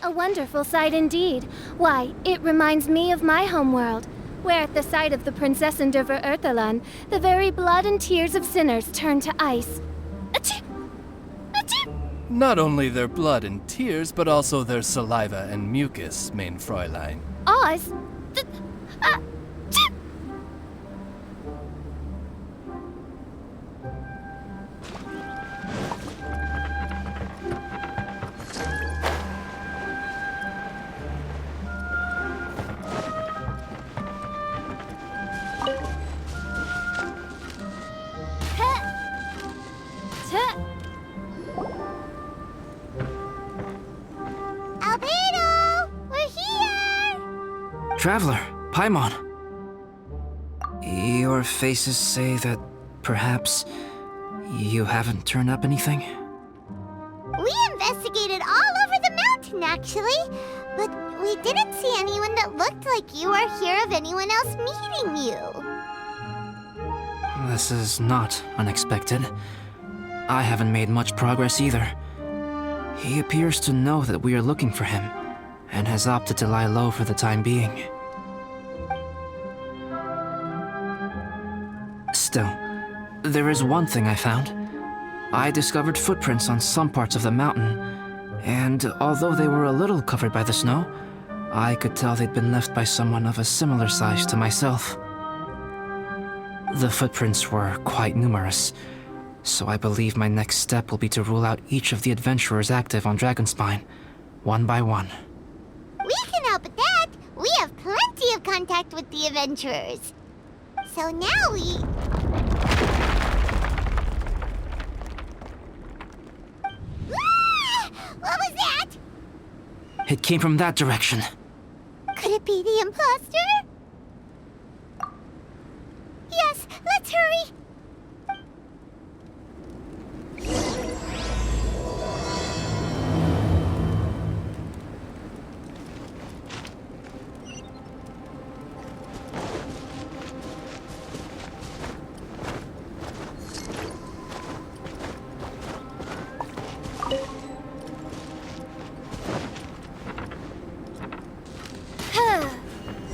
A wonderful sight indeed. Why, it reminds me of my homeworld, where at the sight of the Prinzessin der Verurteilen, the very blood and tears of sinners turn to ice. Achoo! Achoo! Not only their blood and tears, but also their saliva and mucus, mein Fräulein. Oz? Achoo! Traveler, Paimon. Your faces say that perhaps you haven't turned up anything? We investigated all over the mountain, actually, but we didn't see anyone that looked like you or hear of anyone else meeting you. This is not unexpected. I haven't made much progress either. He appears to know that we are looking for him, and has opted to lie low for the time being. Still, there is one thing I found. I discovered footprints on some parts of the mountain, and although they were a little covered by the snow, I could tell they'd been left by someone of a similar size to myself. The footprints were quite numerous, so I believe my next step will be to rule out each of the adventurers active on Dragonspine, one by one. We can help with that. We have plenty of contact with the adventurers. So now we... Ah! What was that? It came from that direction. Could it be the imposter? Yes, let's hurry.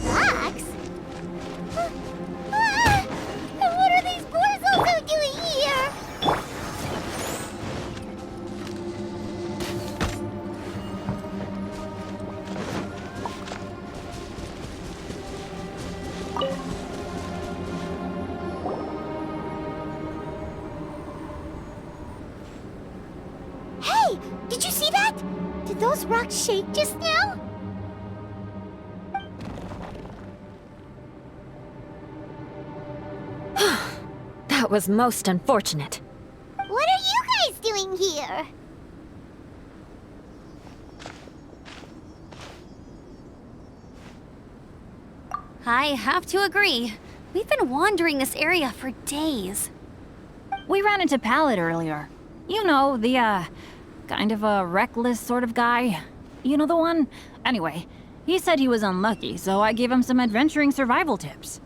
Fox? And what are these boys also doing here? Hey, did you see that? Did those rocks shake just now? That was most unfortunate. What are you guys doing here? I have to agree. We've been wandering this area for days. We ran into Pallet earlier. You know, the, kind of a reckless sort of guy. You know the one? Anyway, he said he was unlucky, so I gave him some adventuring survival tips.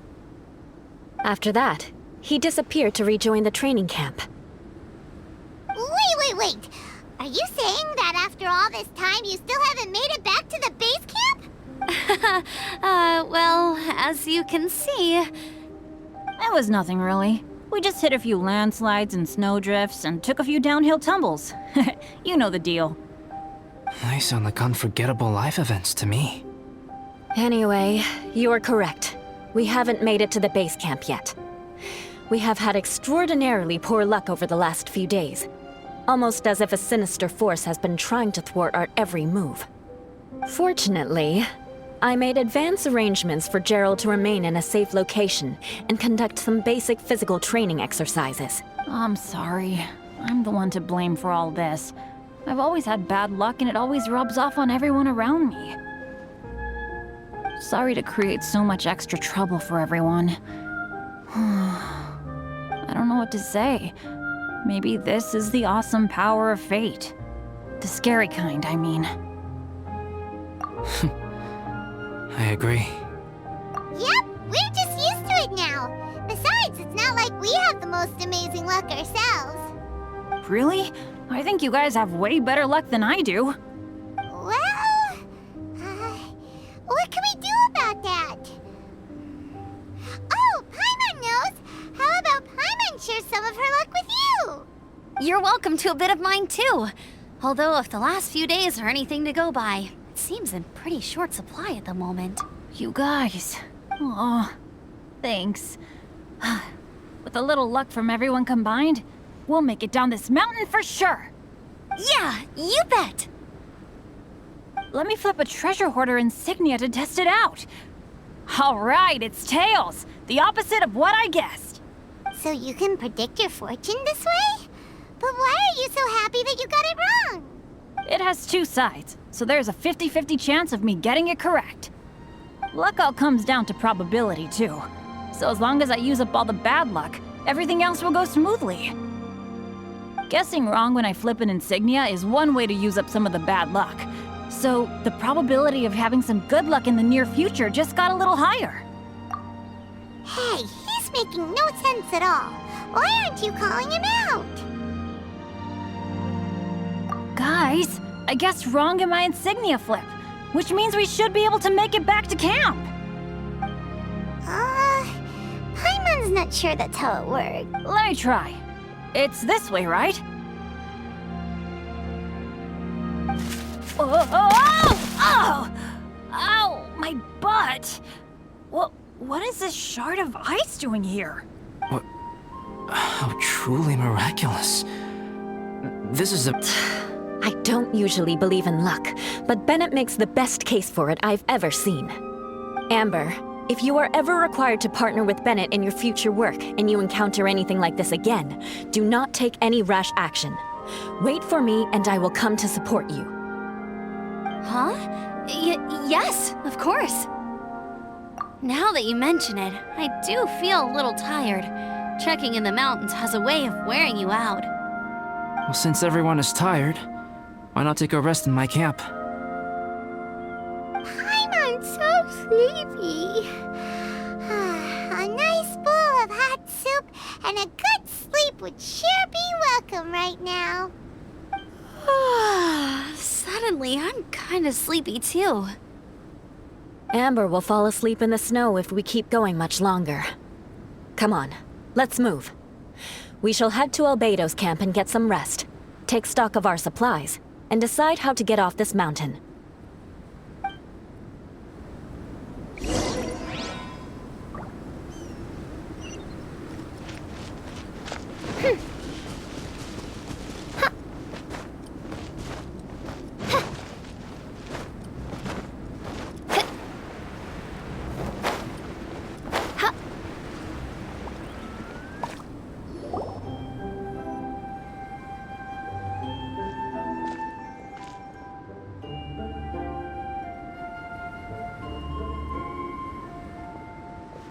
After that, he disappeared to rejoin the training camp. Wait. Are you saying that after all this time you still haven't made it back to the base camp? Well, as you can see... It was nothing really. We just hit a few landslides and snowdrifts and took a few downhill tumbles. You know the deal. They sound like unforgettable life events to me. Anyway, you're correct. We haven't made it to the base camp yet. We have had extraordinarily poor luck over the last few days. Almost as if a sinister force has been trying to thwart our every move. Fortunately, I made advance arrangements for Gerald to remain in a safe location and conduct some basic physical training exercises. I'm sorry. I'm the one to blame for all this. I've always had bad luck and it always rubs off on everyone around me. Sorry to create so much extra trouble for everyone. I don't know what to say. Maybe this is the awesome power of fate. The scary kind, I mean. I agree. Yep, we're just used to it now. Besides, it's not like we have the most amazing luck ourselves. Really? I think you guys have way better luck than I do. Well... welcome to a bit of mine too. Although if the last few days are anything to go by, it seems in pretty short supply at the moment. You guys. Aw, thanks. With a little luck from everyone combined, we'll make it down this mountain for sure. Yeah, you bet! Let me flip a treasure hoarder insignia to test it out. All right, it's tails. The opposite of what I guessed. So you can predict your fortune this way? But why are you so happy that you got it wrong? It has two sides, so there's a 50-50 chance of me getting it correct. Luck all comes down to probability, too. So as long as I use up all the bad luck, everything else will go smoothly. Guessing wrong when I flip an insignia is one way to use up some of the bad luck. So the probability of having some good luck in the near future just got a little higher. Hey, he's making no sense at all. Why aren't you calling him out? Guys, I guessed wrong in my insignia flip, which means we should be able to make it back to camp. Paimon's not sure that's how it works. Let me try. It's this way, right? Oh! Ow! My butt! What is this shard of ice doing here? What? How truly miraculous. This is a... I don't usually believe in luck, but Bennett makes the best case for it I've ever seen. Amber, if you are ever required to partner with Bennett in your future work and you encounter anything like this again, do not take any rash action. Wait for me and I will come to support you. Huh? Yes, of course. Now that you mention it, I do feel a little tired. Trekking in the mountains has a way of wearing you out. Well, since everyone is tired, why not take a rest in my camp? Paimon's so sleepy. A nice bowl of hot soup and a good sleep would sure be welcome right now. Suddenly, I'm kinda sleepy too. Amber will fall asleep in the snow if we keep going much longer. Come on, let's move. We shall head to Albedo's camp and get some rest, take stock of our supplies, and decide how to get off this mountain.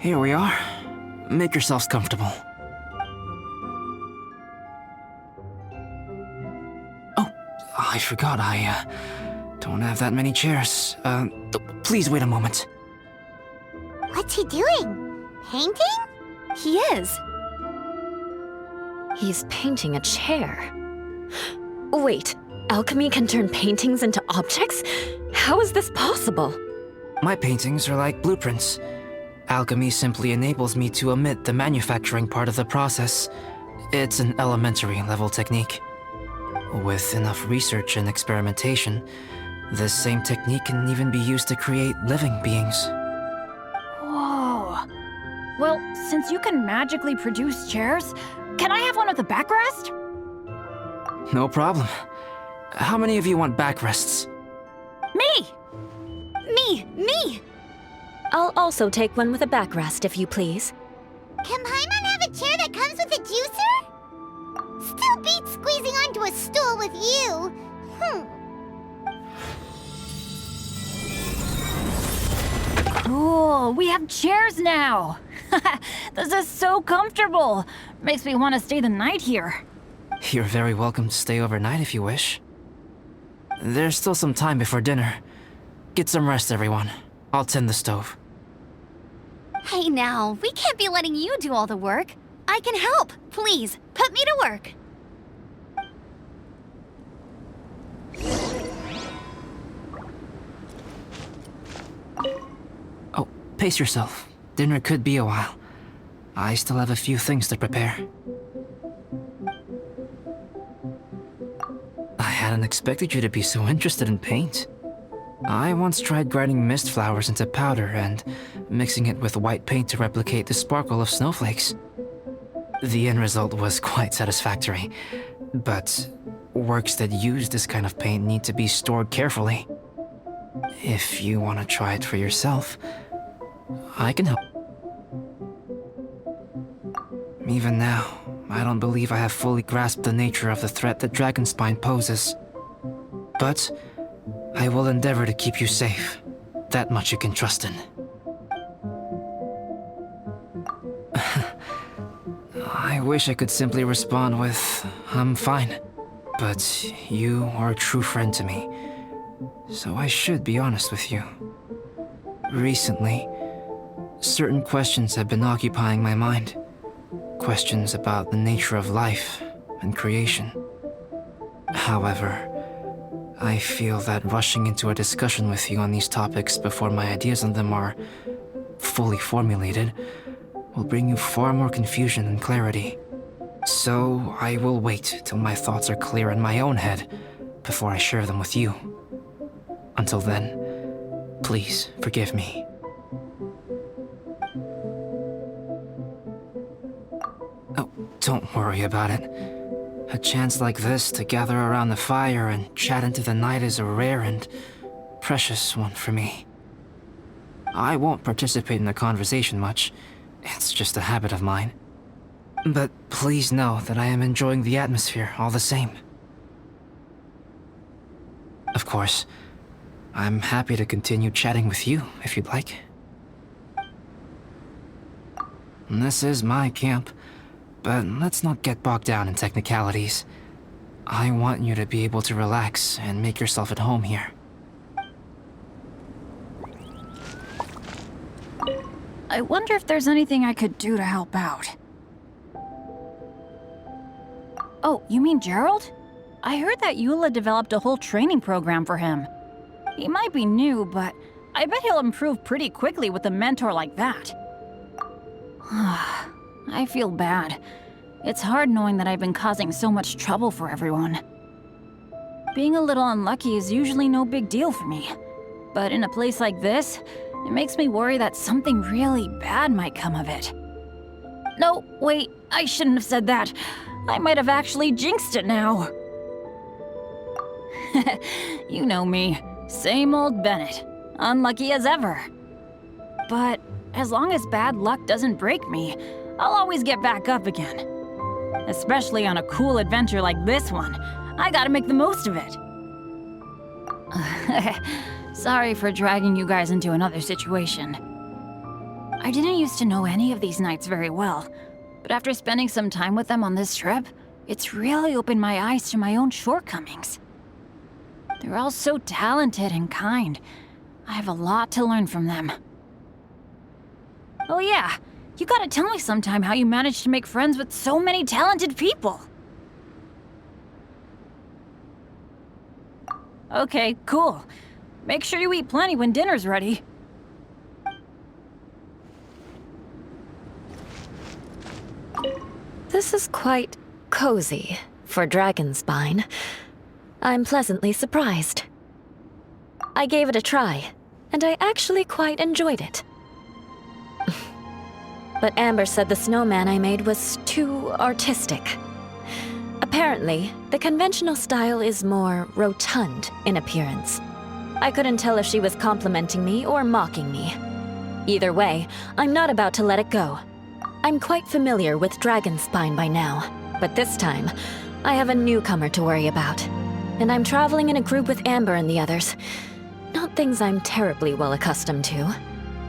Here we are. Make yourselves comfortable. Oh, I forgot I don't have that many chairs. Please wait a moment. What's he doing? Painting? He is. He's painting a chair. Wait, alchemy can turn paintings into objects? How is this possible? My paintings are like blueprints. Alchemy simply enables me to omit the manufacturing part of the process. It's an elementary level technique. With enough research and experimentation, this same technique can even be used to create living beings. Whoa. Well, since you can magically produce chairs, can I have one with a backrest? No problem. How many of you want backrests? Me! Me! I'll also take one with a backrest, if you please. Can Paimon have a chair that comes with a juicer? Still beats squeezing onto a stool with you. Cool, we have chairs now! This is so comfortable! Makes me want to stay the night here. You're very welcome to stay overnight if you wish. There's still some time before dinner. Get some rest, everyone. I'll tend the stove. Hey now, we can't be letting you do all the work. I can help. Please, put me to work. Oh, pace yourself. Dinner could be a while. I still have a few things to prepare. hadn't expected you to be so interested in paint. I once tried grinding mist flowers into powder and mixing it with white paint to replicate the sparkle of snowflakes. The end result was quite satisfactory, but works that use this kind of paint need to be stored carefully. If you want to try it for yourself, I can help. Even now, I don't believe I have fully grasped the nature of the threat that Dragonspine poses. But I will endeavor to keep you safe. That much you can trust in. I wish I could simply respond with, I'm fine. But you are a true friend to me, so I should be honest with you. Recently, certain questions have been occupying my mind. Questions about the nature of life and creation. However, I feel that rushing into a discussion with you on these topics before my ideas on them are fully formulated will bring you far more confusion than clarity. So I will wait till my thoughts are clear in my own head before I share them with you. Until then, please forgive me. Oh, don't worry about it. A chance like this to gather around the fire and chat into the night is a rare and precious one for me. I won't participate in the conversation much. It's just a habit of mine. But please know that I am enjoying the atmosphere all the same. Of course, I'm happy to continue chatting with you if you'd like. This is my camp, but let's not get bogged down in technicalities. I want you to be able to relax and make yourself at home here. I wonder if there's anything I could do to help out. Oh, you mean Gerald? I heard that Eula developed a whole training program for him. He might be new, but I bet he'll improve pretty quickly with a mentor like that. I feel bad. It's hard knowing that I've been causing so much trouble for everyone. Being a little unlucky is usually no big deal for me. But in a place like this, it makes me worry that something really bad might come of it. No, wait, I shouldn't have said that. I might have actually jinxed it now. You know me. Same old Bennett. Unlucky as ever. But as long as bad luck doesn't break me, I'll always get back up again. Especially on a cool adventure like this one. I gotta make the most of it. Sorry for dragging you guys into another situation. I didn't used to know any of these knights very well, but after spending some time with them on this trip, it's really opened my eyes to my own shortcomings. They're all so talented and kind. I have a lot to learn from them. Oh yeah, you gotta tell me sometime how you managed to make friends with so many talented people. Okay, cool. Make sure you eat plenty when dinner's ready. This is quite cozy for Dragonspine. I'm pleasantly surprised. I gave it a try, and I actually quite enjoyed it. But Amber said the snowman I made was too artistic. Apparently, the conventional style is more rotund in appearance. I couldn't tell if she was complimenting me or mocking me. Either way, I'm not about to let it go. I'm quite familiar with Dragonspine by now, but this time, I have a newcomer to worry about. And I'm traveling in a group with Amber and the others. Not things I'm terribly well accustomed to.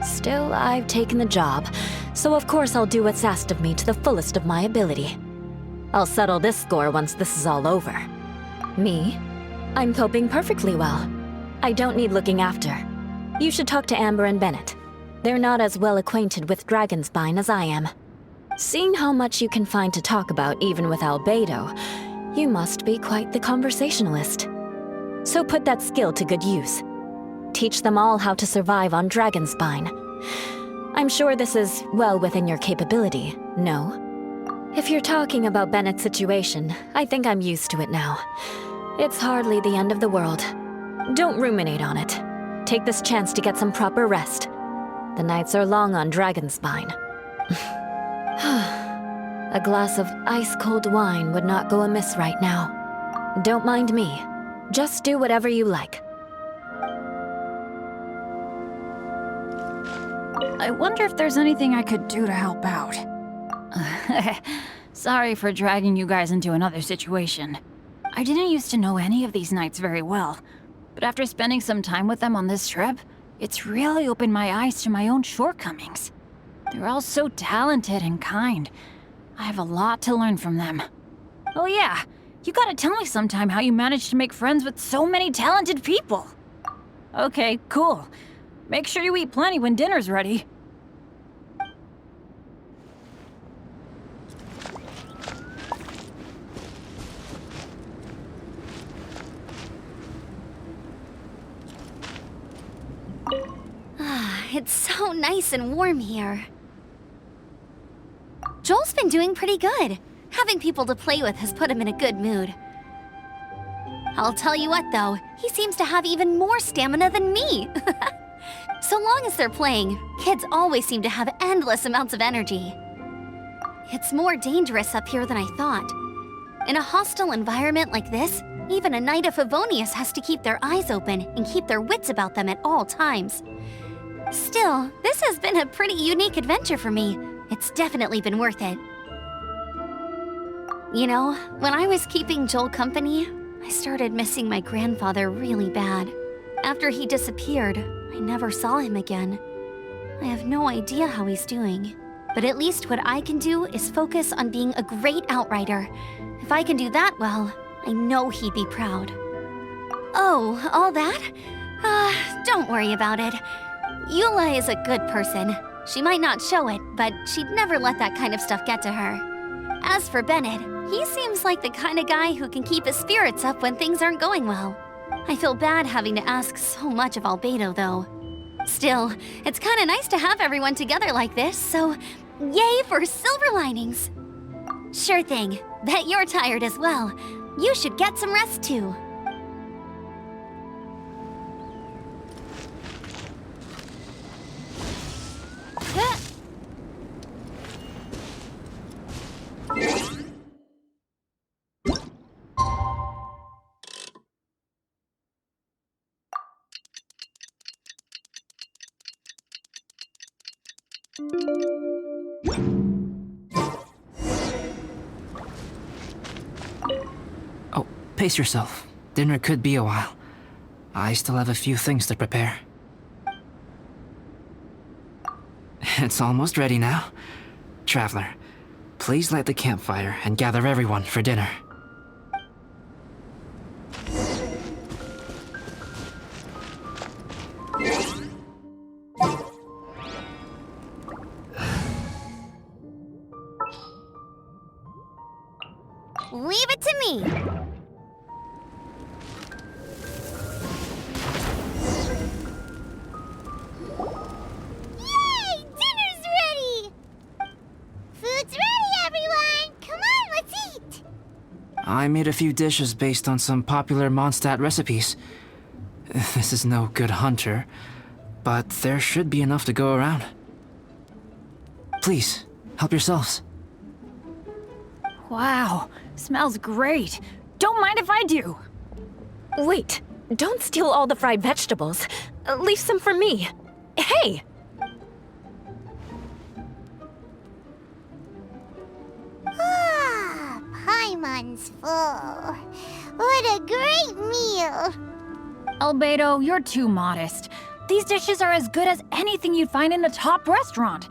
Still, I've taken the job, so of course I'll do what's asked of me to the fullest of my ability. I'll settle this score once this is all over. Me? I'm coping perfectly well. I don't need looking after. You should talk to Amber and Bennett. They're not as well acquainted with Dragonspine as I am. Seeing how much you can find to talk about even with Albedo, you must be quite the conversationalist. So put that skill to good use. Teach them all how to survive on Dragonspine. I'm sure this is well within your capability, no? If you're talking about Bennett's situation, I think I'm used to it now. It's hardly the end of the world. Don't ruminate on it. Take this chance to get some proper rest. The nights are long on Dragonspine. A glass of ice-cold wine would not go amiss right now. Don't mind me. Just do whatever you like. I wonder if there's anything I could do to help out. Sorry for dragging you guys into another situation. I didn't used to know any of these knights very well, but after spending some time with them on this trip, it's really opened my eyes to my own shortcomings. They're all so talented and kind. I have a lot to learn from them. Oh yeah, you gotta tell me sometime how you managed to make friends with so many talented people. Okay, cool. Make sure you eat plenty when dinner's ready. It's so nice and warm here. Joel's been doing pretty good. Having people to play with has put him in a good mood. I'll tell you what though, he seems to have even more stamina than me. So long as they're playing, kids always seem to have endless amounts of energy. It's more dangerous up here than I thought. In a hostile environment like this, even a Knight of Favonius has to keep their eyes open and keep their wits about them at all times. Still, this has been a pretty unique adventure for me. It's definitely been worth it. You know, when I was keeping Joel company, I started missing my grandfather really bad. After he disappeared, I never saw him again. I have no idea how he's doing. But at least what I can do is focus on being a great outrider. If I can do that well, I know he'd be proud. Oh, all that? Don't worry about it. Eula is a good person. She might not show it, but she'd never let that kind of stuff get to her. As for Bennett, he seems like the kind of guy who can keep his spirits up when things aren't going well. I feel bad having to ask so much of Albedo, though. Still, it's kinda nice to have everyone together like this, so yay for silver linings! Sure thing. Bet you're tired as well. You should get some rest too. Oh, pace yourself. Dinner could be a while. I still have a few things to prepare. It's almost ready now. Traveler, please light the campfire and gather everyone for dinner. Leave it to me! Yay! Dinner's ready! Food's ready, everyone! Come on, let's eat! I made a few dishes based on some popular Mondstadt recipes. This is no good hunter, but there should be enough to go around. Please, help yourselves. Wow, smells great. Don't mind if I do. Wait, don't steal all the fried vegetables. Leave some for me. Hey! Ah, Paimon's full. What a great meal! Albedo, you're too modest. These dishes are as good as anything you'd find in a top restaurant.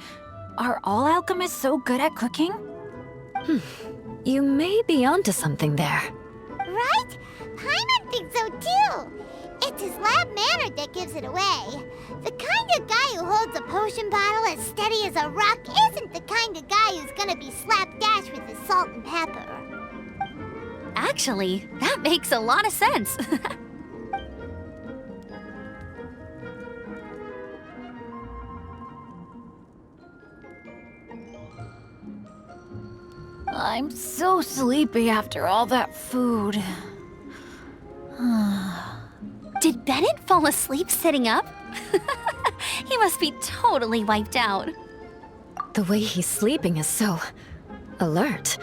Are all alchemists so good at cooking? You may be onto something there. Right? Paimon thinks so too. It's his lab manner that gives it away. The kind of guy who holds a potion bottle as steady as a rock isn't the kind of guy who's gonna be slapdash with his salt and pepper. Actually, that makes a lot of sense. I'm so sleepy after all that food. Did Bennett fall asleep sitting up? He must be totally wiped out. The way he's sleeping is so alert.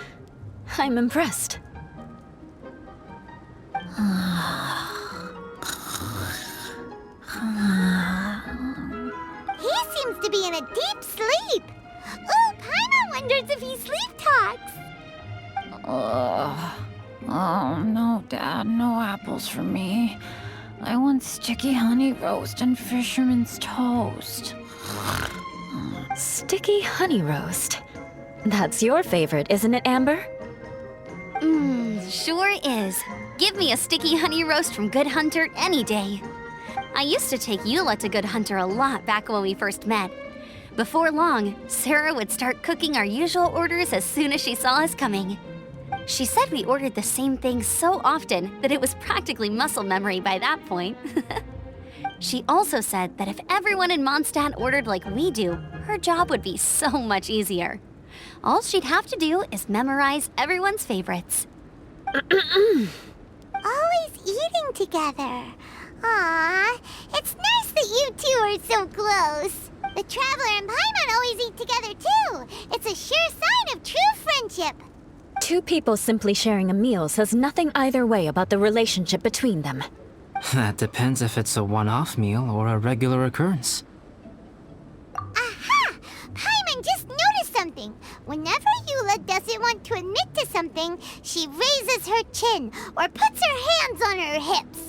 I'm impressed. He seems to be in a deep sleep. Ooh, Paimon wonders if he sleep talks. Oh, no, Dad, no apples for me. I want sticky honey roast and fisherman's toast. Sticky honey roast. That's your favorite, isn't it, Amber? Sure is. Give me a sticky honey roast from Good Hunter any day. I used to take Eula to Good Hunter a lot back when we first met. Before long, Sarah would start cooking our usual orders as soon as she saw us coming. She said we ordered the same thing so often that it was practically muscle memory by that point. She also said that if everyone in Mondstadt ordered like we do, her job would be so much easier. All she'd have to do is memorize everyone's favorites. Always eating together. Aww, it's nice that you two are so close. The Traveler and Paimon always eat together too. It's a sure sign of true friendship. Two people simply sharing a meal says nothing either way about the relationship between them. That depends if it's a one-off meal or a regular occurrence. Aha! Paimon just noticed something. Whenever Eula doesn't want to admit to something, she raises her chin or puts her hands on her hips.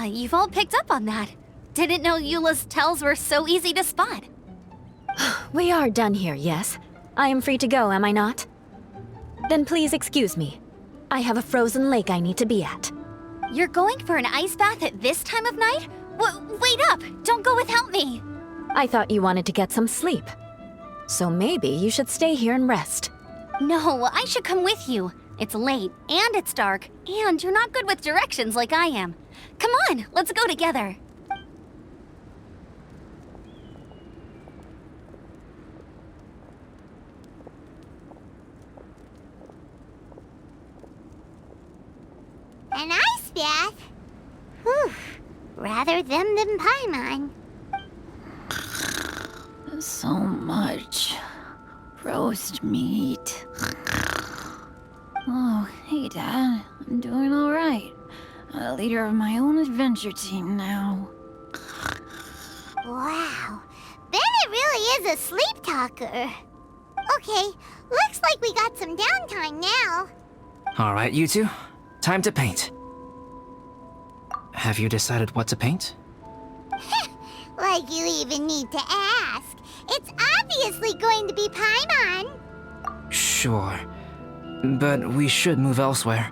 You've all picked up on that. Didn't know Eula's tells were so easy to spot. We are done here, yes? I am free to go, am I not? Then please excuse me. I have a frozen lake I need to be at. You're going for an ice bath at this time of night? Wait up! Don't go without me! I thought you wanted to get some sleep. So maybe you should stay here and rest. No, I should come with you. It's late, and it's dark, and you're not good with directions like I am. Come on, let's go together. An ice bath? Whew. Rather them than Paimon. So much roast meat. Oh, hey, Dad. I'm doing all right. A leader of my own adventure team now. Wow. Bennett really is a sleep talker. Okay, looks like we got some downtime now. All right, you two. Time to paint. Have you decided what to paint? Like you even need to ask. It's obviously going to be Paimon. Sure. But we should move elsewhere.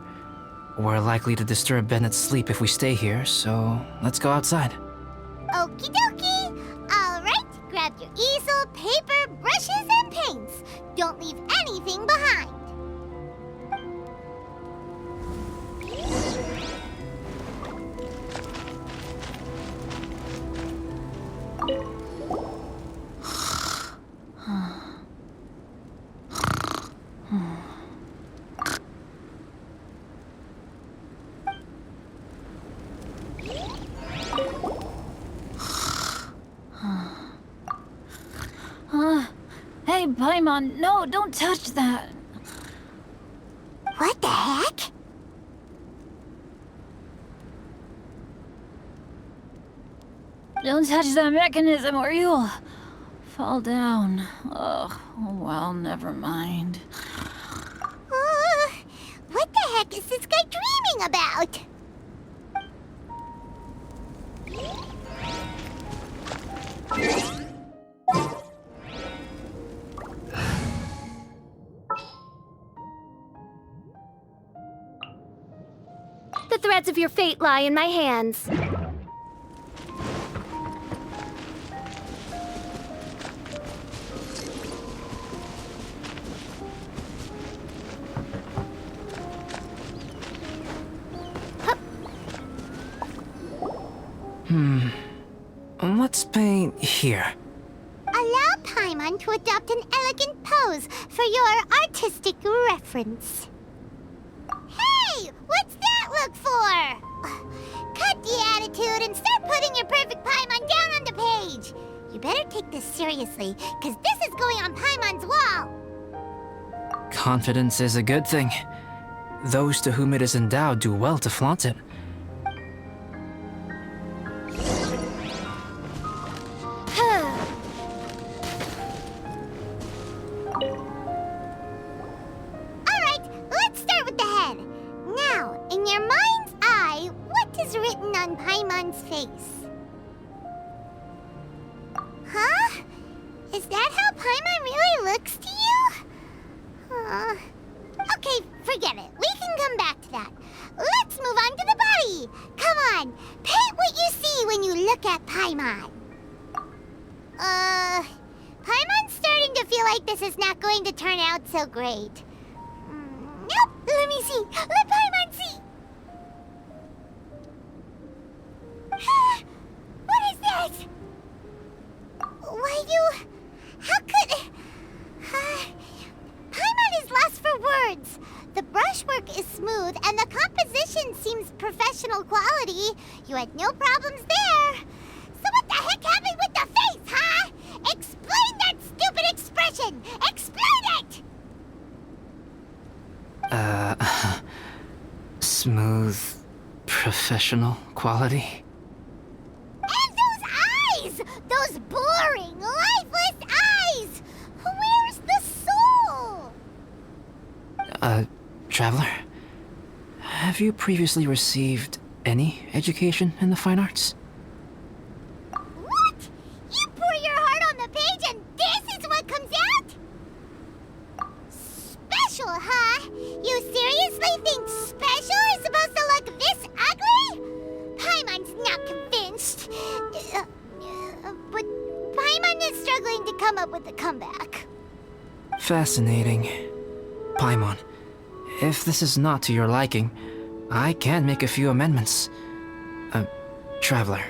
We're likely to disturb Bennett's sleep if we stay here, so let's go outside. Okie dokie. All right, grab your easel, paper, brushes, and paints. Don't leave anything behind. Hey, Paimon, no, don't touch that. What the heck? Don't touch that mechanism or you'll fall down. Ugh, oh well, never mind. What the heck is this guy dreaming about? The threads of your fate lie in my hands. Let's paint here. Allow Paimon to adopt an elegant pose for your artistic reference. Hey! What's that look for? and start putting your perfect Paimon down on the page. You better take this seriously, because this is going on Paimon's wall. Confidence is a good thing. Those to whom it is endowed do well to flaunt it. Alright, let's start with the head. Now, in your mind's eye, what is written on Paimon's face? Huh? Is that how Paimon really looks to you? Okay, forget it. We can come back to that. Let's move on to the body. Come on, paint what you see when you look at Paimon. Paimon's starting to feel like this is not going to turn out so great. Nope, let me see. Let Paimon see. What is that? Why you... How could... Paimon is lost for words. The brushwork is smooth and the composition seems professional quality. You had no problems there. So what the heck happened with the face, huh? Explain that stupid expression! Explain it! Smooth, professional quality? And those eyes! Those boring, lifeless eyes! Where's the soul? Traveler? Have you previously received any education in the fine arts? What? You pour your heart on the page and this is what comes out? Special, huh? You seriously think special is supposed to look this ugly? Paimon's not convinced. But Paimon is struggling to come up with a comeback. Fascinating. Paimon, if this is not to your liking, I can make a few amendments. Traveler,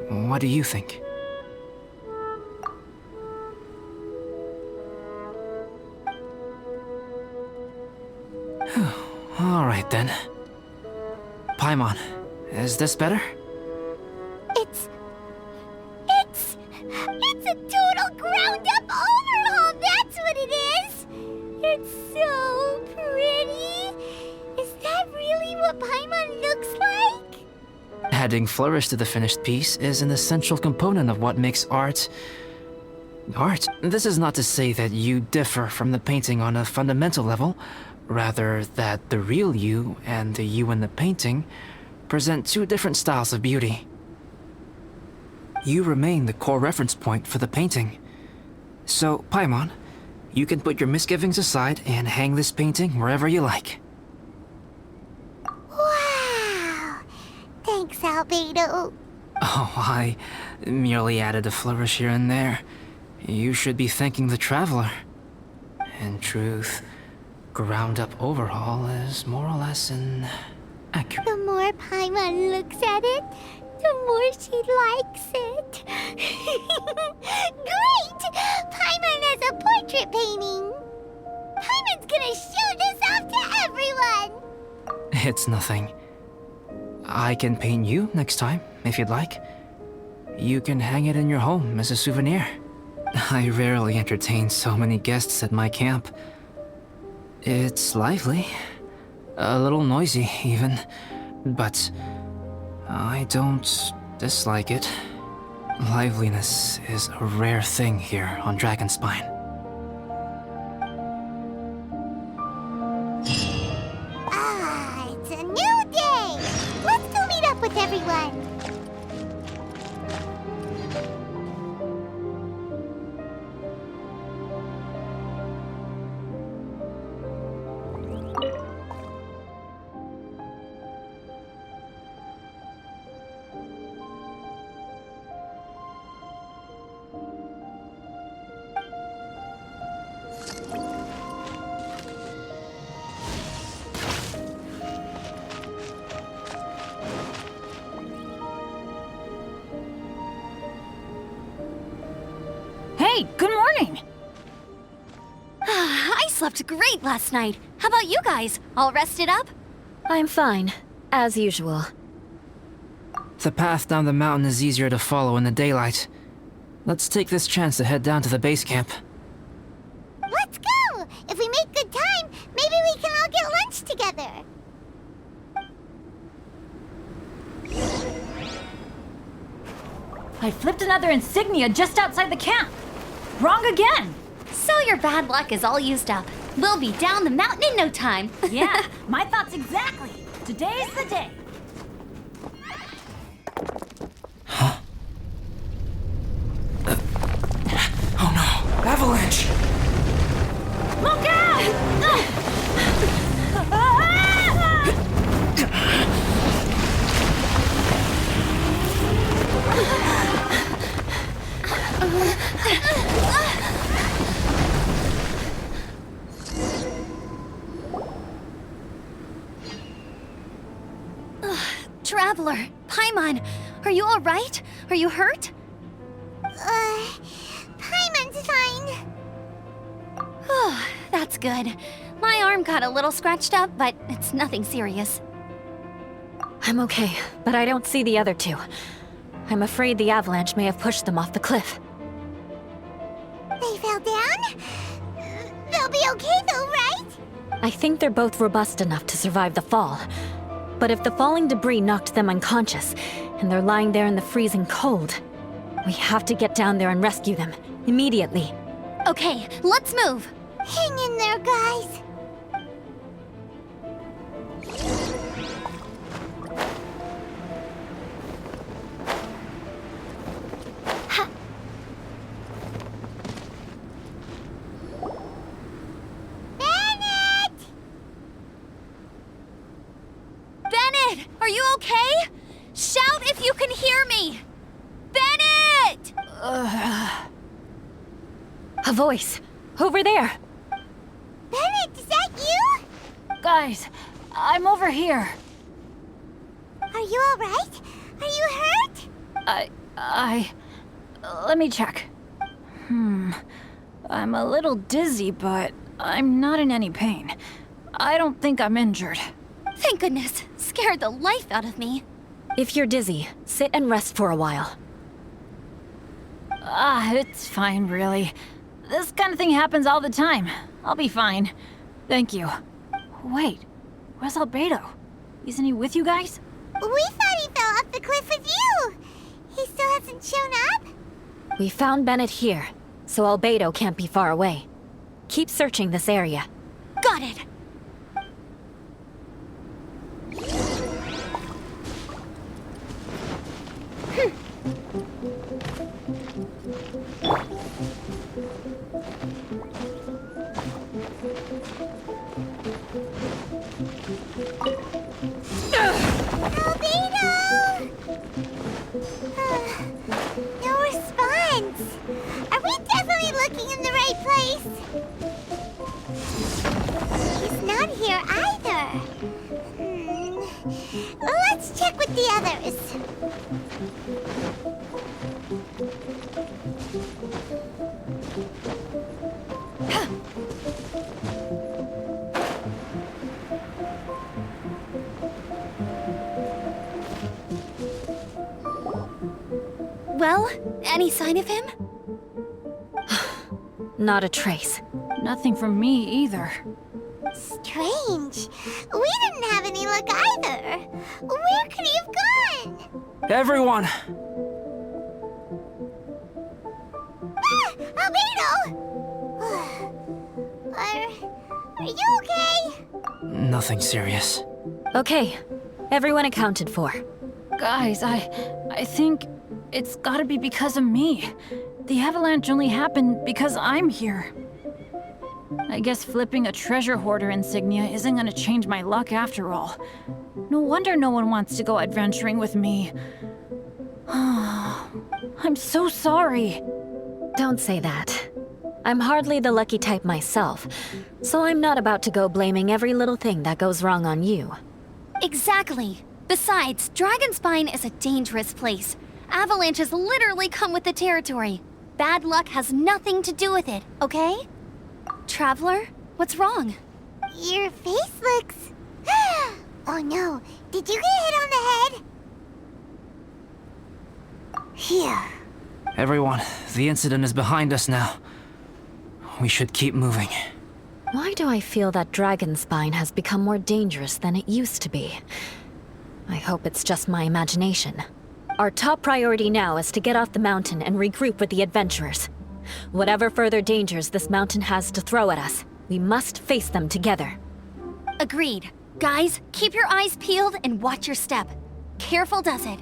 what do you think? All right then. Paimon, is this better? It's a total ground-up overhaul, that's what it is! It's so pretty! Is that really what Paimon looks like? Adding flourish to the finished piece is an essential component of what makes art... art. This is not to say that you differ from the painting on a fundamental level, rather that the real you and the you in the painting present two different styles of beauty. You remain the core reference point for the painting. So, Paimon, you can put your misgivings aside and hang this painting wherever you like. Wow! Thanks, Albedo. Oh, I merely added a flourish here and there. You should be thanking the traveler. In truth, ground-up overhaul is more or less inaccurate. The more Paimon looks at it, the more she likes it. Great! Paimon has a portrait painting. Paimon's gonna show this off to everyone. It's nothing. I can paint you next time, if you'd like. You can hang it in your home as a souvenir. I rarely entertain so many guests at my camp. It's lively. A little noisy, even. But I don't dislike it. Liveliness is a rare thing here on Dragonspine. It's a new day. Let's go meet up with everyone. Hey, good morning! I slept great last night. How about you guys? All rested up? I'm fine, as usual. The path down the mountain is easier to follow in the daylight. Let's take this chance to head down to the base camp. Let's go! If we make good time, maybe we can all get lunch together. I flipped another insignia just outside the camp. Wrong again. So your bad luck is all used up. We'll be down the mountain in no time. Yeah, my thoughts exactly. Today's the day. Oh no! Avalanche! Look out! Traveler, Paimon, are you alright? Are you hurt? Paimon's fine. Oh, that's good. My arm got a little scratched up, but it's nothing serious. I'm okay, but I don't see the other two. I'm afraid the avalanche may have pushed them off the cliff. They fell down? They'll be okay though, right? I think they're both robust enough to survive the fall. But if the falling debris knocked them unconscious, and they're lying there in the freezing cold, we have to get down there and rescue them, immediately. Okay, let's move. Hang in there, guys. Bennett! Bennett, are you okay? Shout if you can hear me! Bennett! A voice! Over there! Bennett, is that you? Guys, I'm over here. Are you alright? Are you hurt? Let me check. I'm a little dizzy, but I'm not in any pain. I don't think I'm injured. Thank goodness. Scared the life out of me. If you're dizzy, sit and rest for a while. It's fine, really. This kind of thing happens all the time. I'll be fine. Thank you. Wait, where's Albedo? Isn't he with you guys? We thought he fell off the cliff with you. He still hasn't shown up? We found Bennett here, so Albedo can't be far away. Keep searching this area. Got it. No response. Are we definitely looking in the right place? He's not here either. Let's check with the others. Well, any sign of him? Not a trace. Nothing from me either. Strange. We didn't have any luck either. Where could he have gone? Everyone! Albedo! Are you okay? Nothing serious. Okay, everyone accounted for. Guys, I think it's gotta be because of me. The avalanche only happened because I'm here. I guess flipping a treasure hoarder insignia isn't gonna change my luck after all. No wonder no one wants to go adventuring with me. I'm so sorry. Don't say that. I'm hardly the lucky type myself, so I'm not about to go blaming every little thing that goes wrong on you. Exactly. Besides, Dragonspine is a dangerous place. Avalanches literally come with the territory. Bad luck has nothing to do with it, okay? Traveler, what's wrong? Your face looks... Oh no, did you get hit on the head? Phew. Everyone, the incident is behind us now. We should keep moving. Why do I feel that dragon spine has become more dangerous than it used to be? I hope it's just my imagination. Our top priority now is to get off the mountain and regroup with the adventurers. Whatever further dangers this mountain has to throw at us, we must face them together. Agreed. Guys, keep your eyes peeled and watch your step. Careful does it.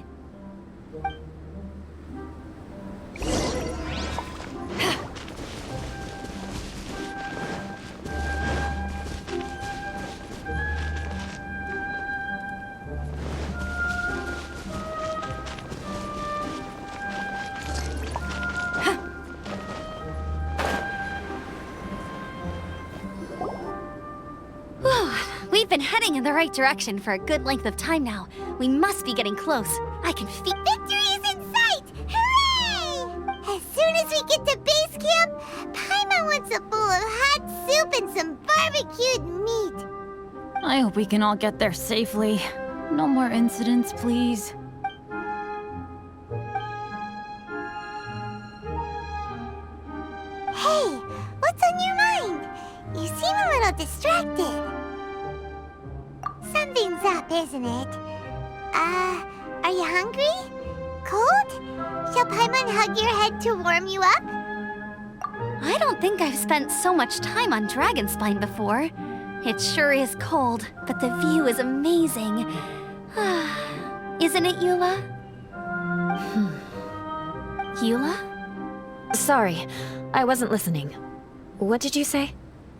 We've been heading in the right direction for a good length of time now. We must be getting close. I can feel— Victory is in sight! Hooray! As soon as we get to base camp, Paimon wants a bowl of hot soup and some barbecued meat. I hope we can all get there safely. No more incidents, please. Hey, what's on your mind? You seem a little distracted. Something's up, isn't it? Are you hungry? Cold? Shall Paimon hug your head to warm you up? I don't think I've spent so much time on Dragonspine before. It sure is cold, but the view is amazing. Isn't it, Eula? Eula? Sorry, I wasn't listening. What did you say?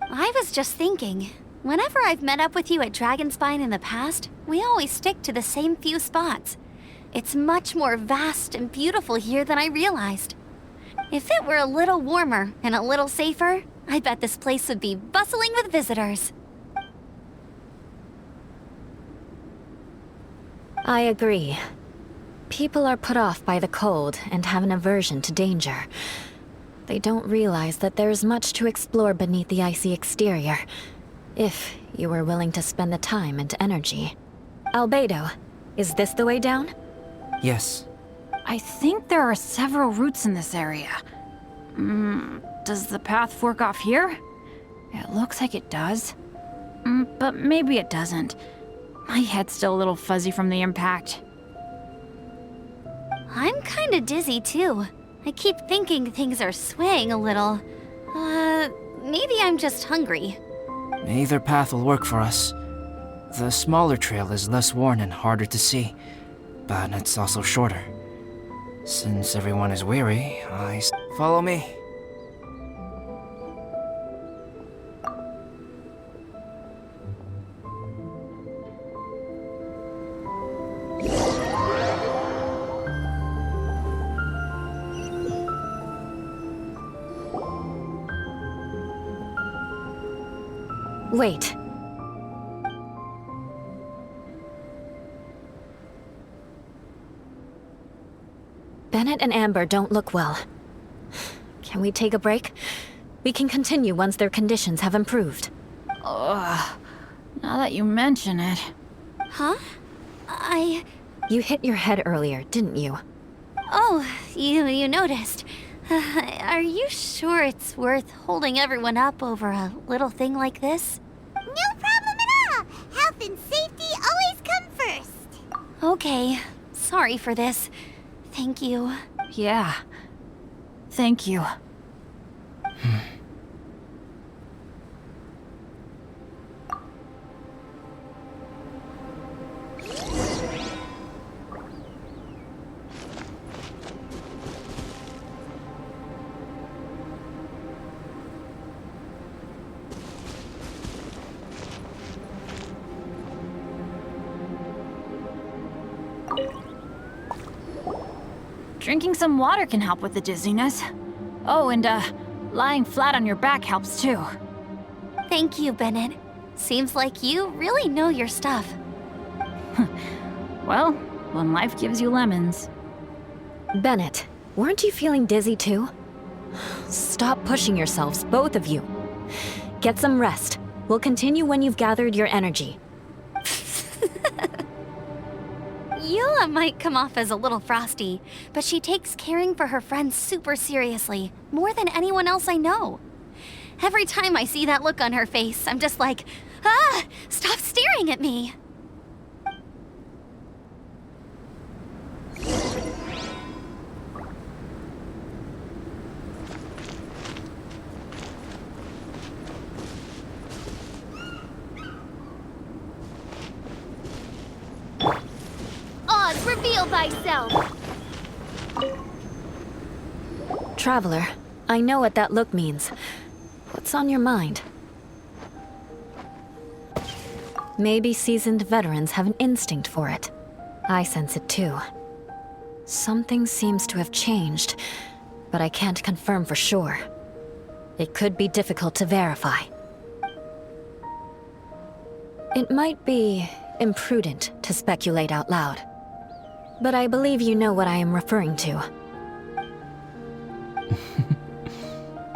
I was just thinking. Whenever I've met up with you at Dragonspine in the past, we always stick to the same few spots. It's much more vast and beautiful here than I realized. If it were a little warmer and a little safer, I bet this place would be bustling with visitors. I agree. People are put off by the cold and have an aversion to danger. They don't realize that there is much to explore beneath the icy exterior, if you were willing to spend the time and energy. Albedo, is this the way down? Yes. I think there are several routes in this area. Does the path fork off here? It looks like it does. But maybe it doesn't. My head's still a little fuzzy from the impact. I'm kinda dizzy too. I keep thinking things are swaying a little. Maybe I'm just hungry. Either path will work for us. The smaller trail is less worn and harder to see, but it's also shorter. Since everyone is weary, follow me. Wait. Bennett and Amber don't look well. Can we take a break? We can continue once their conditions have improved. Ugh. Now that you mention it. Huh? You hit your head earlier, didn't you? Oh, you noticed. Are you sure it's worth holding everyone up over a little thing like this? No problem at all! Health and safety always come first! Okay, sorry for this. Thank you. Yeah. Thank you. Drinking some water can help with the dizziness. Oh, and lying flat on your back helps too. Thank you, Bennett. Seems like you really know your stuff. Well, when life gives you lemons. Bennett, weren't you feeling dizzy too? Stop pushing yourselves, both of you. Get some rest. We'll continue when you've gathered your energy. Eula might come off as a little frosty, but she takes caring for her friends super seriously, more than anyone else I know. Every time I see that look on her face, I'm just like, ah, stop staring at me. Oz, reveal thyself! Traveler, I know what that look means. What's on your mind? Maybe seasoned veterans have an instinct for it. I sense it too. Something seems to have changed, but I can't confirm for sure. It could be difficult to verify. It might be imprudent to speculate out loud, but I believe you know what I am referring to.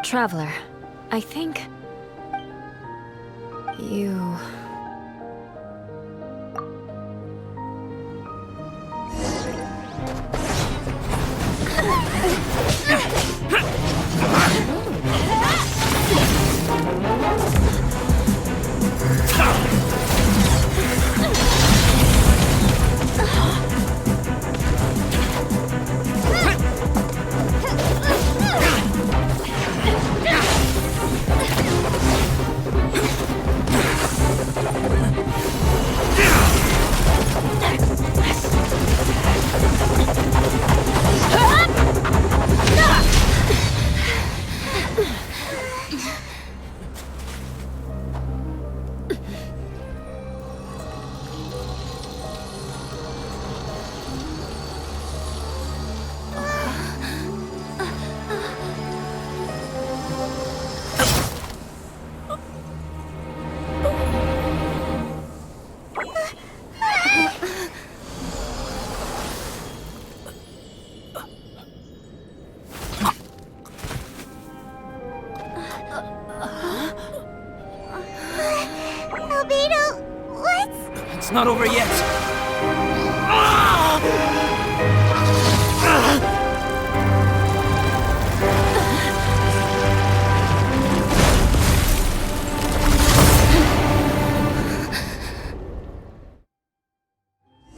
Traveler, I think... you... It's not over yet.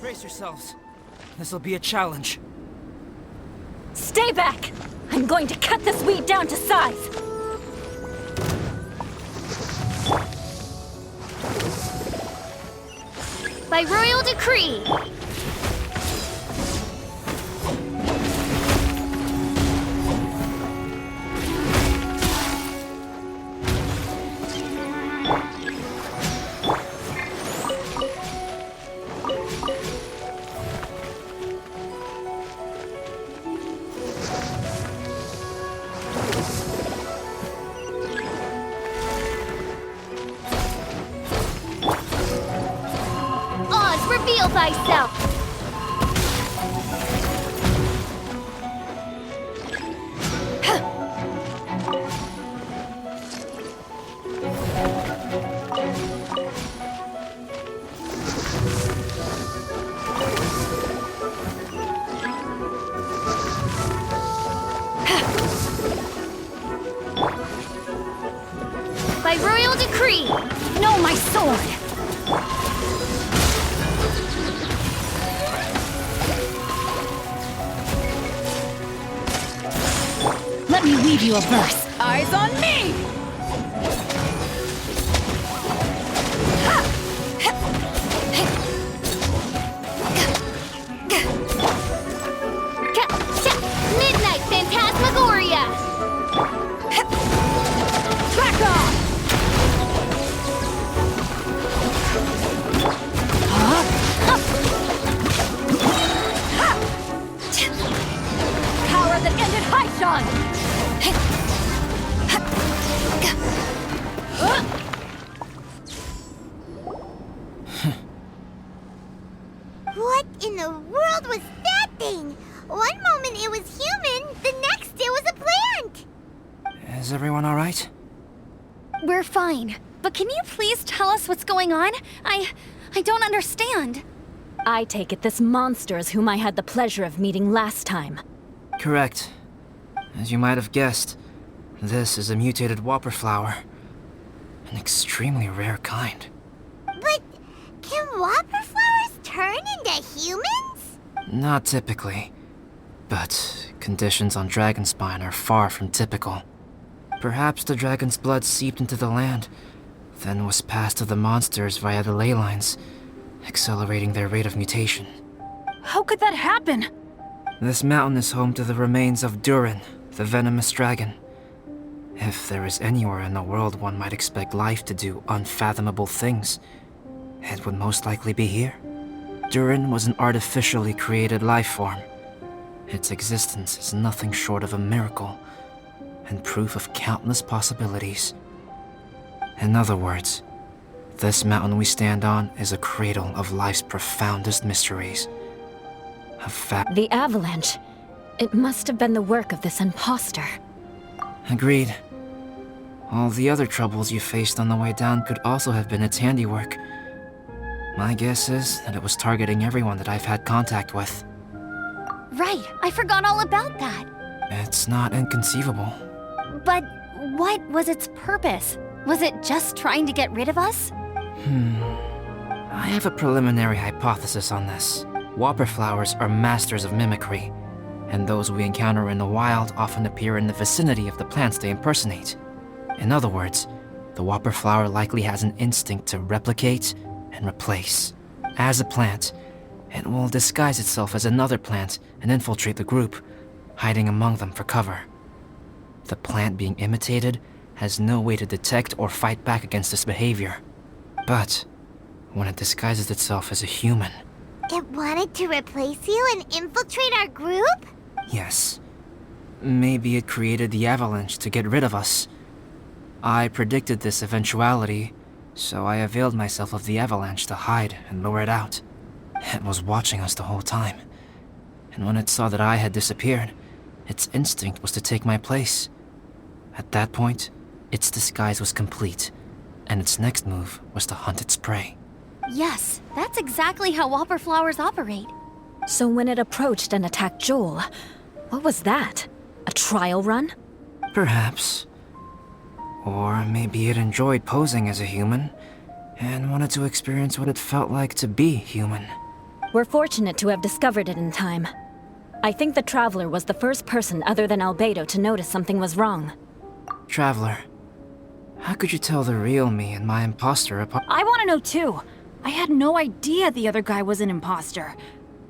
Brace yourselves. This'll be a challenge. Stay back! I'm going to cut this weed down to size! By royal decree! Reveal thyself! By royal decree! No, my sword! Let me weave you a verse. Eyes on me! Midnight Phantasmagoria! Back off! Power that ended Haishan! What in the world was that thing? One moment it was human, the next it was a plant! Is everyone alright? We're fine. But can you please tell us what's going on? I don't understand. I take it this monster is whom I had the pleasure of meeting last time. Correct. As you might have guessed, this is a mutated whopper flower. An extremely rare kind. But can whopper flowers turn into humans? Not typically. But conditions on Dragonspine are far from typical. Perhaps the dragon's blood seeped into the land, then was passed to the monsters via the ley lines, accelerating their rate of mutation. How could that happen? This mountain is home to the remains of Durin, the venomous dragon. If there is anywhere in the world one might expect life to do unfathomable things, it would most likely be here. Durin was an artificially created life form. Its existence is nothing short of a miracle, and proof of countless possibilities. In other words, this mountain we stand on is a cradle of life's profoundest mysteries. The avalanche. It must have been the work of this imposter. Agreed. All the other troubles you faced on the way down could also have been its handiwork. My guess is that it was targeting everyone that I've had contact with. Right, I forgot all about that. It's not inconceivable. But what was its purpose? Was it just trying to get rid of us? I have a preliminary hypothesis on this. Whopper flowers are masters of mimicry, and those we encounter in the wild often appear in the vicinity of the plants they impersonate. In other words, the whopper flower likely has an instinct to replicate and replace. As a plant, it will disguise itself as another plant and infiltrate the group, hiding among them for cover. The plant being imitated has no way to detect or fight back against this behavior. But when it disguises itself as a human... It wanted to replace you and infiltrate our group? Yes. Maybe it created the avalanche to get rid of us. I predicted this eventuality, so I availed myself of the avalanche to hide and lure it out. It was watching us the whole time. And when it saw that I had disappeared, its instinct was to take my place. At that point, its disguise was complete, and its next move was to hunt its prey. Yes, that's exactly how whopper flowers operate. So when it approached and attacked Joel, what was that? A trial run? Perhaps. Or maybe it enjoyed posing as a human, and wanted to experience what it felt like to be human. We're fortunate to have discovered it in time. I think the Traveler was the first person other than Albedo to notice something was wrong. Traveler, how could you tell the real me and my imposter apart? I want to know too. I had no idea the other guy was an imposter.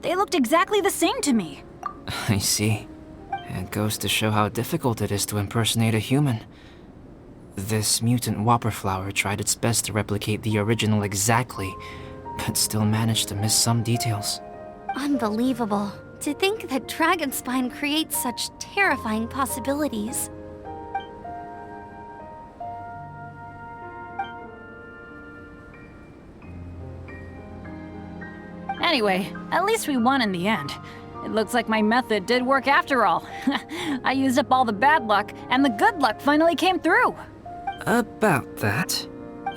They looked exactly the same to me. I see. It goes to show how difficult it is to impersonate a human. This mutant whopper flower tried its best to replicate the original exactly, but still managed to miss some details. Unbelievable. To think that Dragonspine creates such terrifying possibilities. Anyway, at least we won in the end. It looks like my method did work after all. I used up all the bad luck, and the good luck finally came through. About that,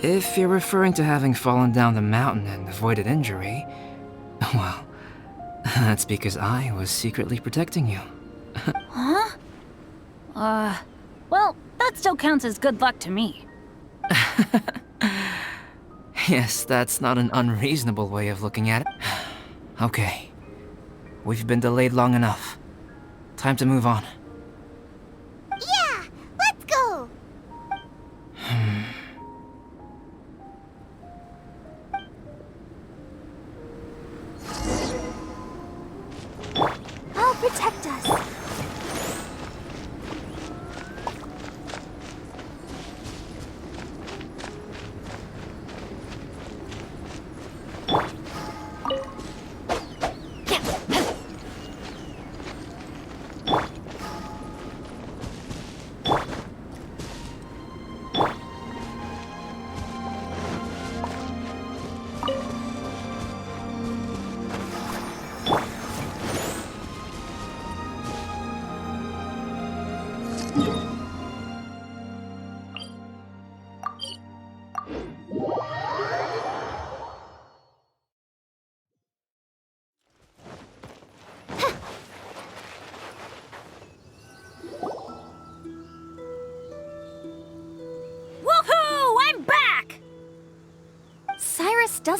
if you're referring to having fallen down the mountain and avoided injury, well, that's because I was secretly protecting you. Huh? Well, that still counts as good luck to me. Yes, that's not an unreasonable way of looking at it. Okay. We've been delayed long enough. Time to move on. Yeah, let's go! I'll protect us.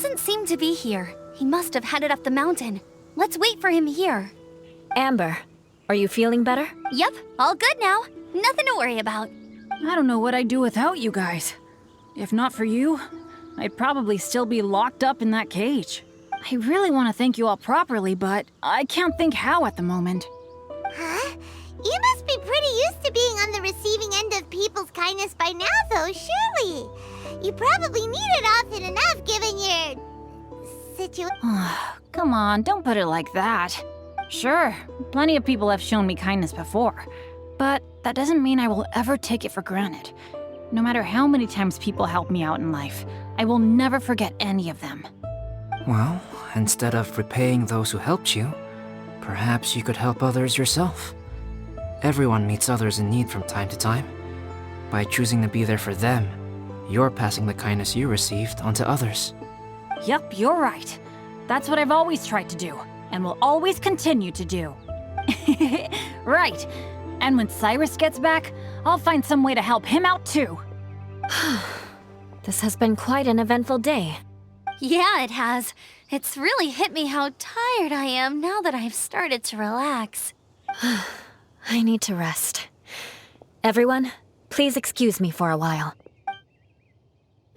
doesn't seem to be here. He must have headed up the mountain. Let's wait for him here. Amber, are you feeling better? Yep, all good now. Nothing to worry about. I don't know what I'd do without you guys. If not for you, I'd probably still be locked up in that cage. I really want to thank you all properly, but I can't think how at the moment. Huh? You must be pretty used to being on the receiving end of people's kindness by now, though, surely. You probably need it often enough, given your situation. Come on, don't put it like that. Sure, plenty of people have shown me kindness before, but that doesn't mean I will ever take it for granted. No matter how many times people help me out in life, I will never forget any of them. Well, instead of repaying those who helped you, perhaps you could help others yourself. Everyone meets others in need from time to time. By choosing to be there for them, you're passing the kindness you received onto others. Yup, you're right. That's what I've always tried to do, and will always continue to do. Right. And when Cyrus gets back, I'll find some way to help him out too. This has been quite an eventful day. Yeah, it has. It's really hit me how tired I am now that I've started to relax. I need to rest. Everyone, please excuse me for a while.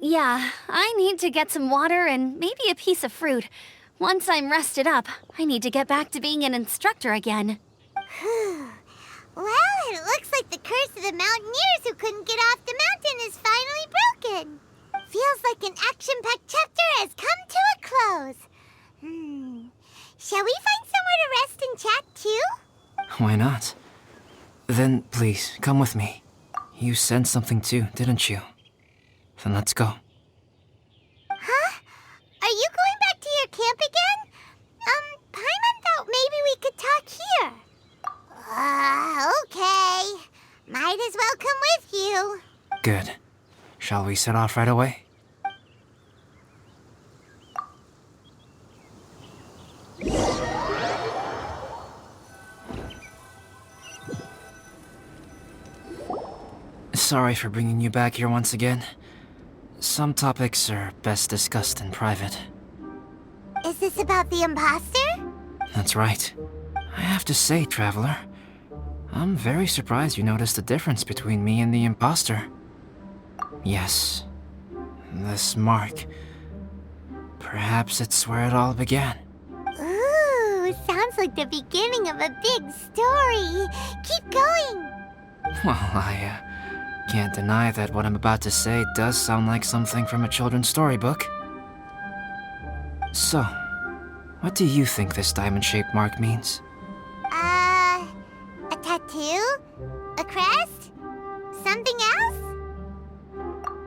Yeah, I need to get some water and maybe a piece of fruit. Once I'm rested up, I need to get back to being an instructor again. Well, it looks like the curse of the mountaineers who couldn't get off the mountain is finally broken. Feels like an action-packed chapter has come to a close. Shall we find somewhere to rest and chat too? Why not? Then please, come with me. You sensed something too, didn't you? Then let's go. Huh? Are you going back to your camp again? Paimon thought maybe we could talk here. Okay. Might as well come with you. Good. Shall we set off right away? Sorry for bringing you back here once again. Some topics are best discussed in private. Is this about the imposter? That's right. I have to say, Traveler, I'm very surprised you noticed the difference between me and the imposter. Yes, this mark. Perhaps it's where it all began. Ooh, sounds like the beginning of a big story. Keep going. Well, I can't deny that what I'm about to say does sound like something from a children's storybook. So, what do you think this diamond-shaped mark means? A tattoo? A crest? Something else?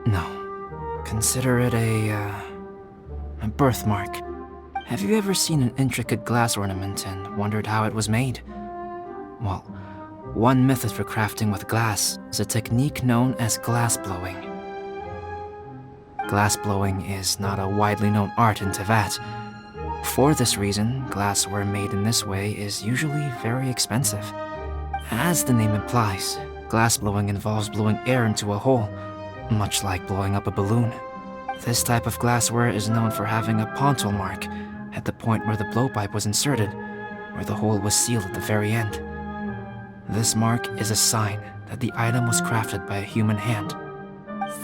No. Consider it a birthmark. Have you ever seen an intricate glass ornament and wondered how it was made? Well, one method for crafting with glass is a technique known as glass blowing. Glass blowing is not a widely known art in Teyvat. For this reason, glassware made in this way is usually very expensive. As the name implies, glass blowing involves blowing air into a hole, much like blowing up a balloon. This type of glassware is known for having a pontal mark at the point where the blowpipe was inserted, where the hole was sealed at the very end. This mark is a sign that the item was crafted by a human hand.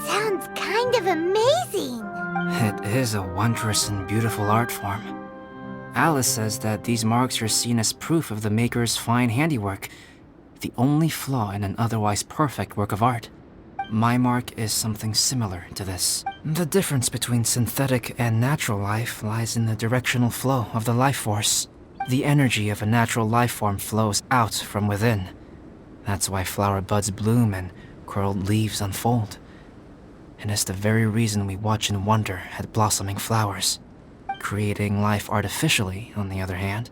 Sounds kind of amazing. It is a wondrous and beautiful art form. Alice says that these marks are seen as proof of the maker's fine handiwork, the only flaw in an otherwise perfect work of art. My mark is something similar to this. The difference between synthetic and natural life lies in the directional flow of the life force. The energy of a natural life form flows out from within. That's why flower buds bloom and curled leaves unfold. And it's the very reason we watch and wonder at blossoming flowers. Creating life artificially, on the other hand,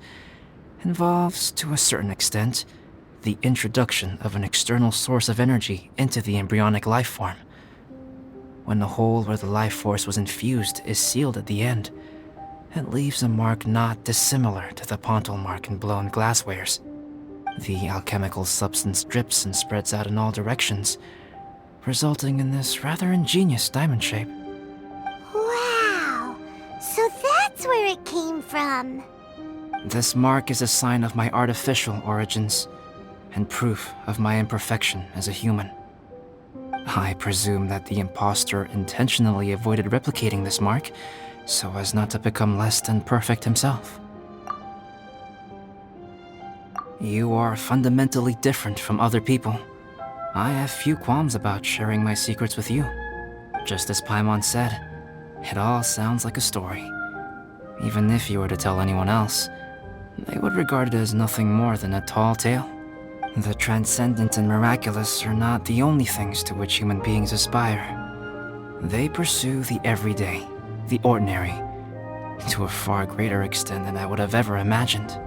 involves, to a certain extent, the introduction of an external source of energy into the embryonic life form. When the hole where the life force was infused is sealed at the end, it leaves a mark not dissimilar to the pontal mark in blown glasswares. The alchemical substance drips and spreads out in all directions, resulting in this rather ingenious diamond shape. Wow! So come from? This mark is a sign of my artificial origins, and proof of my imperfection as a human. I presume that the impostor intentionally avoided replicating this mark, so as not to become less than perfect himself. You are fundamentally different from other people. I have few qualms about sharing my secrets with you. Just as Paimon said, it all sounds like a story. Even if you were to tell anyone else, they would regard it as nothing more than a tall tale. The transcendent and miraculous are not the only things to which human beings aspire. They pursue the everyday, the ordinary, to a far greater extent than I would have ever imagined.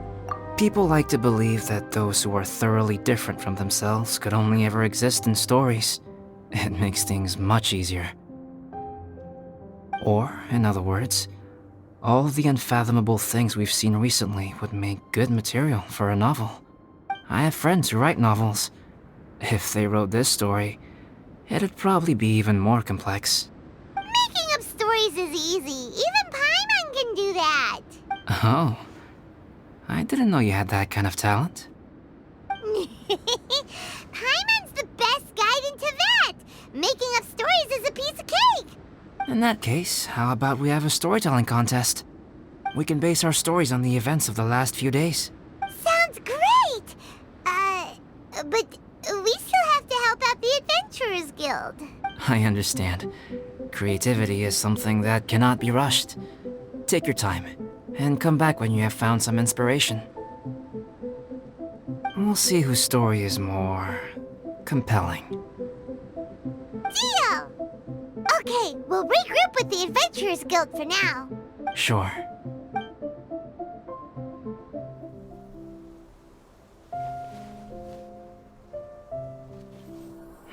People like to believe that those who are thoroughly different from themselves could only ever exist in stories. It makes things much easier. Or, in other words, all the unfathomable things we've seen recently would make good material for a novel. I have friends who write novels. If they wrote this story, it'd probably be even more complex. Making up stories is easy. Even Paimon can do that. Oh. I didn't know you had that kind of talent. Paimon's the best guide into that. Making up stories is a piece of cake. In that case, how about we have a storytelling contest? We can base our stories on the events of the last few days. Sounds great! But we still have to help out the Adventurers Guild. I understand. Creativity is something that cannot be rushed. Take your time, and come back when you have found some inspiration. We'll see whose story is more compelling. Deal! Okay, we'll regroup with the Adventurers Guild for now. Sure.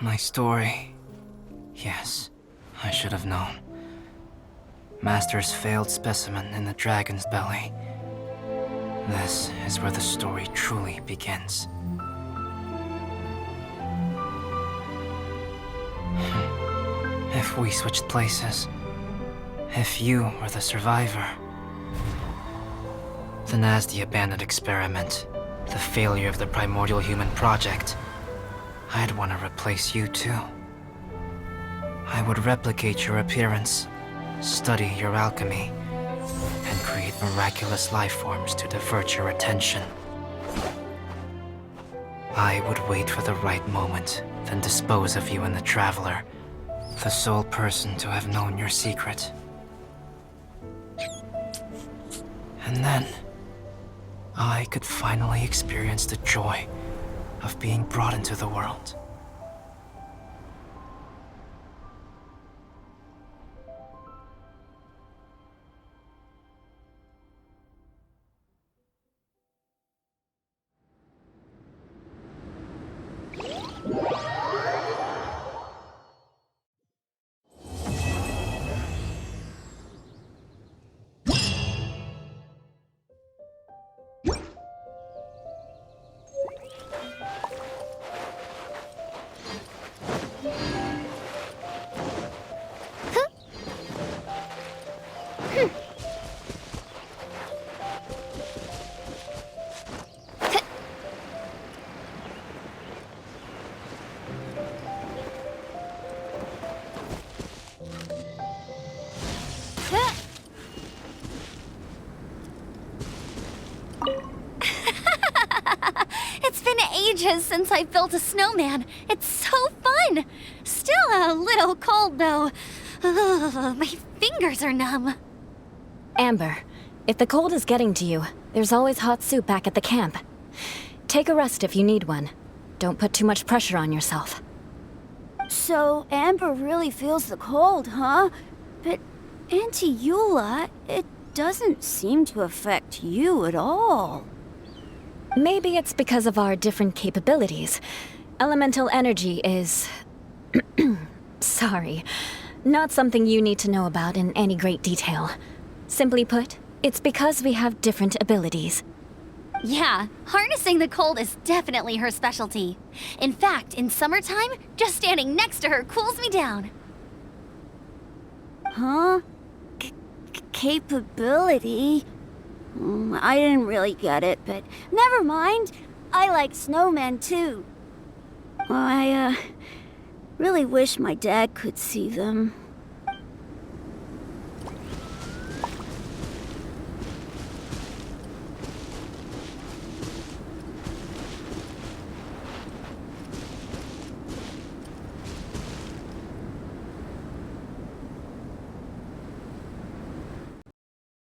My story. Yes, I should have known. Master's failed specimen in the dragon's belly. This is where the story truly begins. If we switched places, if you were the survivor, then as the abandoned experiment, the failure of the primordial human project, I'd want to replace you too. I would replicate your appearance, study your alchemy, and create miraculous life forms to divert your attention. I would wait for the right moment, then dispose of you in the Traveler, the sole person to have known your secret. And then, I could finally experience the joy of being brought into the world. Ages since I built a snowman. It's so fun. Still a little cold though. Ugh, my fingers are numb. Amber, if the cold is getting to you, there's always hot soup back at the camp. Take a rest if you need one. Don't put too much pressure on yourself. So Amber really feels the cold, huh? But Auntie Eula, it doesn't seem to affect you at all. Maybe it's because of our different capabilities. Elemental energy is... sorry. Not something you need to know about in any great detail. Simply put, it's because we have different abilities. Yeah, harnessing the cold is definitely her specialty. In fact, in summertime, just standing next to her cools me down. Huh? Capability? I didn't really get it, but never mind. I like snowmen too. I really wish my dad could see them.